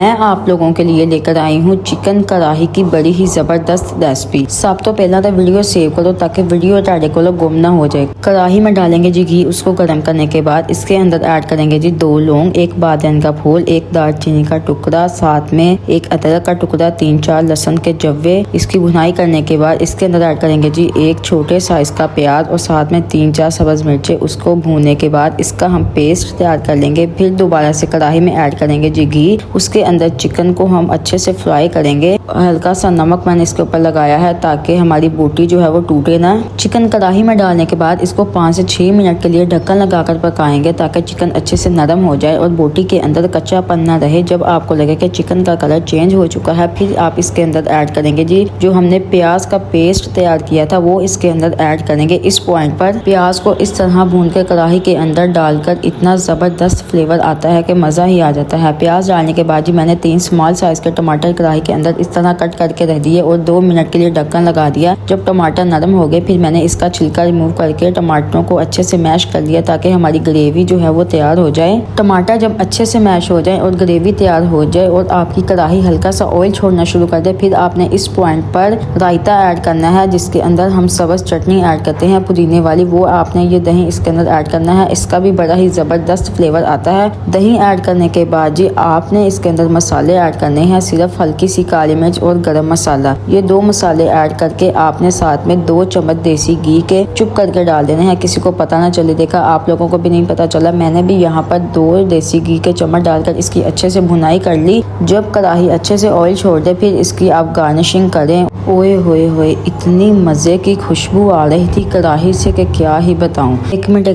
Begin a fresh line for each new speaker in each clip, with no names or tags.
मैं आप लोगों के लिए लेकर आई हूँ चिकन कढ़ाई की बड़ी ही जबरदस्त रेसिपी। सब तो पहला तो वीडियो सेव करो ताकि वीडियो ਤੁਹਾਡੇ ਕੋਲ गुम ना हो जाए। कढ़ाई में डालेंगे जी घी, उसको गर्म करने के बाद इसके अंदर ऐड करेंगे जी 2 लौंग, 1 बादियान का फूल, 1 दालचीनी का टुकड़ा, साथ में 1 अदरक का टुकड़ा, 3-4 लहसुन के जव्वे। इसकी भुनाई करने के बाद इसके अंदर ऐड करेंगे जी 1 छोटे साइज का प्याज और साथ में 3-4 सब्ज मिर्चे। उसको भूनने के बाद इसका हम पेस्ट तैयार कर लेंगे। फिर दोबारा से कढ़ाई में ऐड करेंगे जी घी, उसके अंदर चिकन को हम अच्छे से फ्राई करेंगे। हल्का सा नमक मैंने इसके ऊपर लगाया है ताकि हमारी बोटी जो है वो टूटे ना। चिकन कढ़ाई में डालने के बाद इसको 5 से 6 मिनट के लिए ढक्कन लगाकर पकाएंगे ताकि चिकन अच्छे से नरम हो जाए और बोटी के अंदर कच्चापन ना रहे। जब आपको लगे कि चिकन का कलर चेंज हो चुका है, फिर आप इसके अंदर ऐड करेंगे जी जो हमने प्याज का पेस्ट तैयार किया था वो इसके अंदर ऐड करेंगे। इस पॉइंट पर प्याज को इस तरह भून के कढ़ाई के अंदर डालकर इतना जबरदस्त फ्लेवर आता है कि मजा ही आ जाता है। प्याज डालने के बाद जी मैंने 3 स्मॉल साइज के टमाटर कढ़ाई के अंदर इस तरह कट करके रख दिए और 2 मिनट के लिए ढक्कन लगा दिया। जब टमाटर नरम हो गए फिर मैंने इसका छिलका रिमूव करके टमाटरों को अच्छे से मैश कर लिया ताकि हमारी ग्रेवी जो है वो तैयार हो जाए। टमाटर जब अच्छे से मैश हो जाए और ग्रेवी तैयार हो जाए और आपकी कढ़ाई हल्का सा ऑयल छोड़ना शुरू कर दे, फिर आपने इस पॉइंट पर रायता ऐड करना है जिसके अंदर हम सब्ज चटनी ऐड करते हैं पुदीने वाली। वो आपने ये दही इसके अंदर ऐड करना है, इसका भी बड़ा ही जबरदस्त फ्लेवर आता है। दही ऐड करने के बाद जी आपने इसके अंदर मसाले ऐड करने हैं, सिर्फ हल्की सी काली मिर्च और गरम मसाला। ये 2 मसाले ऐड करके आपने साथ में 2 चम्मच देसी घी के चुप करके डाल देने हैं, किसी को पता ना चले। देखा आप लोगों को भी नहीं पता चला। मैंने भी यहाँ पर 2 देसी घी के चम्मच डालकर इसकी अच्छे से भुनाई कर ली। जब कढ़ाई अच्छे से ऑयल छोड़ दे फिर इसकी आप गार्निशिंग करें। ओए होए इतनी मजे की खुशबू आ रही थी कढ़ाई से कि क्या ही बताऊं। एक मिनट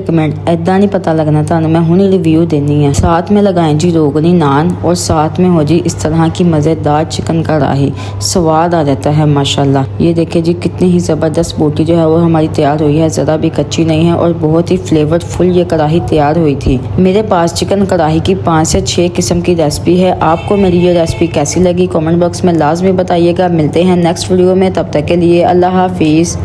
ऐदा नहीं पता लगना था, मैं हुनी रिव्यू देनी है। साथ में लगाएं जी रोगनी नान और साथ में हो जी इस तरह की मजेदार चिकन कढ़ाई। स्वाद आ जाता है माशाल्लाह। ये देखिए जी कितनी ही जबरदस्त बोटी जो है वो हमारी तैयार हुई है, जरा भी कच्ची नहीं है और बहुत ही फ्लेवरफुल ये कढ़ाई तैयार हुई थी। मेरे पास चिकन कढ़ाई की 5 से 6 किस्म की रेसिपी है। आपको मेरी ये रेसिपी कैसी लगी कमेंट बॉक्स में लाजमी बताइएगा। मिलते हैं नेक्स्ट वीडियो में, तब तक के लिए अल्लाह हाफिज।